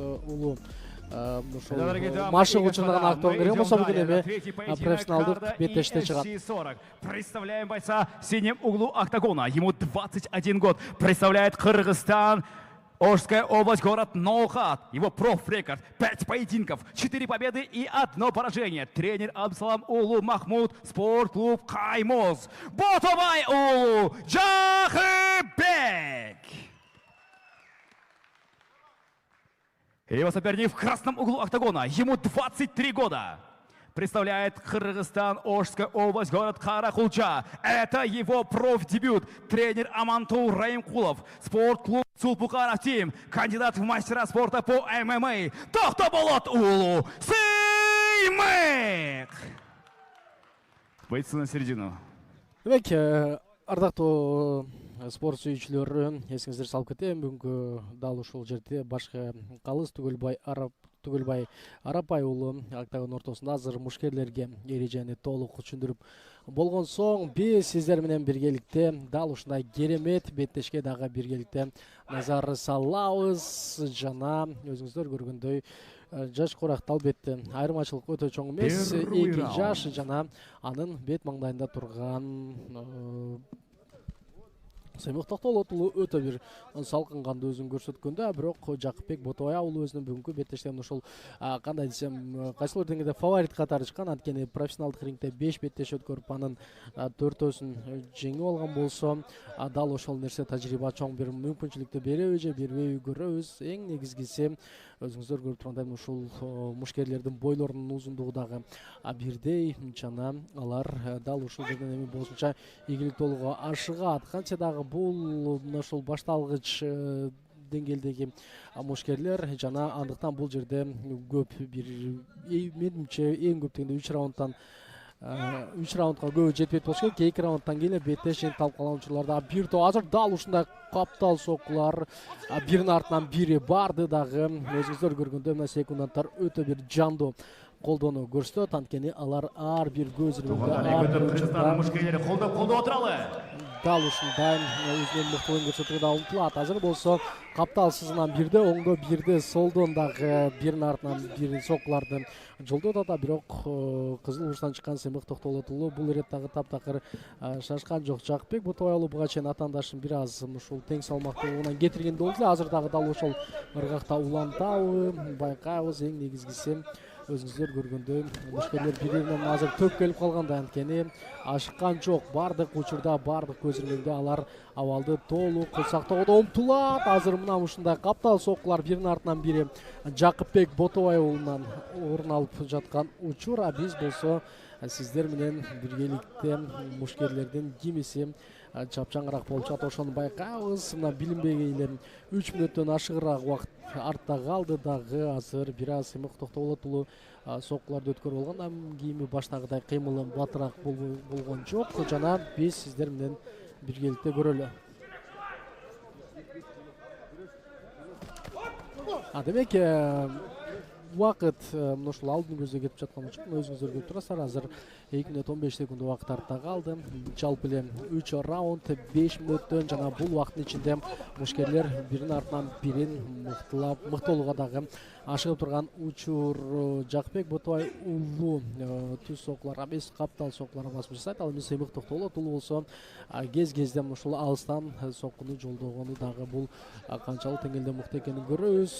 улуу машык учурдаган актор керек болсо бүгүн эми профессионалдык беттеште чыгат. Представляем бойца в синем углу октагона. Ему 21 год. Представляет Кыргызстан. Ожская область, город Ноухат. Его профрекорд 5 поединков, 4 победы и 1 поражение. Тренер Абдусалам Улу Махмуд, спортклуб Каймоз. Ботовай Улу Джахыбек. Его соперник в красном углу октагона. Ему 23 года. Представляет Кыргызстан, Ожская область, город Каракулча. Это его профдебют. Тренер Амантул Раимкулов. Спортклуб Сулпукаров Тим. Кандидат в мастера спорта по ММА. Тохтоболот Улу Сыймык. Бойцы на середину. Демек, ардактуу спорт сүйүүчүлөр, эсиңиздерге салып кетем. Бүгүнкү дал ушул жерде башка Калыс Түгөлбай Арапай уулу октагон ортосунда азыр мушкерлерге эрежени толук түшүндүрүп болгон соң биз сиздер менен биргеликте дал ушундай керемет беттешке дагы биргеликте назар салабыз жана өзүңүздөр көргөндөй жаш куракта албетте айырмачылык өтө чоң эмес, 2 жаш жана анын бет маңдайында турган Сыймык Токтолотулу өтө бир салкын канды өзүн көрсөткөндө, бирок Жакыпбек Ботобай уулу өзүнүн бүгүнкү беттештен ушул кандай десем, кайсылыр деңгээлде фаворит катары чыккан. Анткени профессионалдык рингде 5 беттеш өткөрүп, анын 4-өсүн жеңип алган болсо, дал ошол нерсе тажрыйба чоң бир мүмкүнчүлүктү береби же бербейби көрөбүз. Эң негизгиси өзүңүздөр көрүп тургандай ушул мушкерлердин бойлорунун узундугу дагы бирдей жана алар дал ушул жерден эми болушунча ийгилик толугу ашыгат. Канча дагы бул ошол башталгыч деңгээлдеги мушкерлер жана андыктан бул жерде көп бир менимче эң көп дегенде 3 раундга көбү жетпейт болуш керек. 2 раундтан кийин беттешин талкалан учурларда бир топ азыр дал ушундай каптал сокулар биринин артынан бири барды дагы өзүңүздөр көргөндөй мына секунданттар өтө бир жандуу колдоону көрсөтөт. Анткени алар ар бир көз мушкерлери колдоп отуралы. Дал ушундай өзүнүн мыктылыгын көрсөтүүгө умтулат. Азыр болсо каптал сызынан бирде, оңдо бирде, солдон дагы биринин артынан бир сокуларды жолдоду да, бирок кызыл урштан чыккан Сыймык Токтолотулу бул ирет дагы таптакыр шашкан жок. Жакыпбек Ботобай уулу буга чейин атаандашын бир аз ушул тең салмактуулугунан кетирген болду эле. Азыр дагы дал ошол ыргакта улантабы байкайбыз. Эң негизгиси өзүңүздөр көргөндөй мушкерлер бири-биринен азыр төп келип калгандай. Анткени ашыккан жок. Бардык учурда, бардык көз ирмеңде алар абалды толук сактоого умтулат. Азыр мына ушундай каптал сокулар биринин артынан бири Жакыпбек Ботобай уулунан орун алып жаткан учур. Биз болсо сиздер менен биргеликте мушкерлердин кимиси чапчаңыраак болуп жатат ошону байкайбыз. Мына билинбегей эле 3 мүнөттөн ашыгыраак убакыт артта калды дагы. Азыр бир аз Сыймык Токтолотулу сокуларды өткөрүп алгандан кийинки баштагыдай кыймылы батыраак болгон жок жана биз сиздер менен биргеликте көрөлү. Демек убакыт мына ушул алдын көздөй кетип жаткан үчүн өзүңүздөр көрүп турасыздар. Азыр 2 мүнөт 15 секунд убакыт артта калды. Жалпы эле 3 раунд 5 мүнөттөн жана бул убакыттын ичинде мушкерлер биринин артынан бирин мыктуулукка дагы ашыгып турган учур. Жакыпбек Ботобай уулу түз сокулар эмес, каптал сокуларга басым жасайт. Ал эми Сыймык Токтолотулу болсо кез-кезден ушул алыстан сокуну жолдогону дагы бул канчалык деңгээлде мыкты экенин көрөбүз.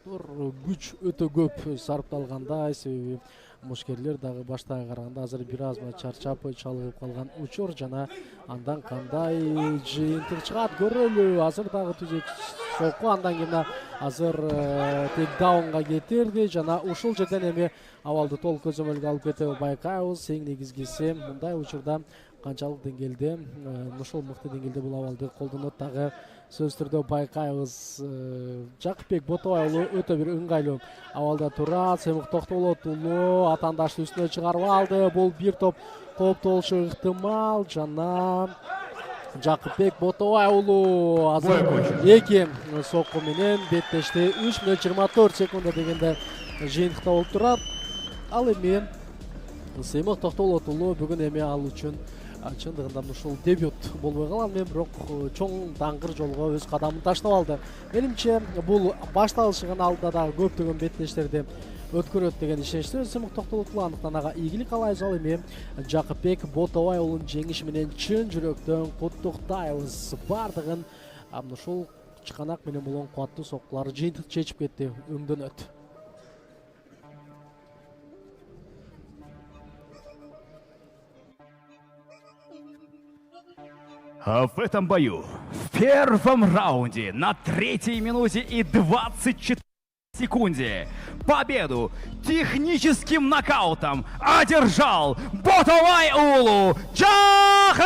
Күч өтө көп сарпталгандай, себеби мушкерлер дагы баштайга караганда азыр бир аз чарчап чалыгып калган учур жана андан кандай жыйынтык чыгат көрөлү. Азыр дагы түзөк соку, андан кийин азыр тейкдаунга кетирди жана ушул жерден эми абалды толук көзөмөлгө алып кетеби байкайбыз. Эң негизгиси мындай учурда канчалык деңгээлде ушул мыкты деңгээлде бул абалды колдонот дагы сөз түрдө байкайбыз. Жакыпбек Ботобай уулу өтө бир ыңгайлуу абалда турат. Сыймык Токтолотулу атаандашты үстүнө чыгарып алды. Бул бир топ болушу ыктымал жана Жакыпбек Ботобай уулу азыр 2 соку менен беттешти 3 мүнөт 24 секунда дегенде жыйынтыкта болуп турат. Ал эми Сыймык Токтолотулу бүгүн эми ал үчүн чындыгында ушул дебют болбой калган мен, бирок чоң даңгыр жолго өз кадамын таштап алды. Менимче бул башталышынан алдыда дагы көптөгөн беттештерди өткөрөт деген ишеничте өзүм токтолуп, андыктан ага ийгилик каалайбыз. Ал эми Жакыпбек Ботобай уулунун жеңиши менен чын жүрөктөн куттуктайбыз. Бардыгын ушул чыканак менен болгон кубаттуу соккулары жыйынтык чечип кетти, өңдөнөт. А в этом бою, в первом раунде, на 3-й минуте и 24 секунде, победу техническим нокаутом одержал Ботобай уулу Жакыпбек!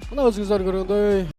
Мына өзүңүздөр көргөндөй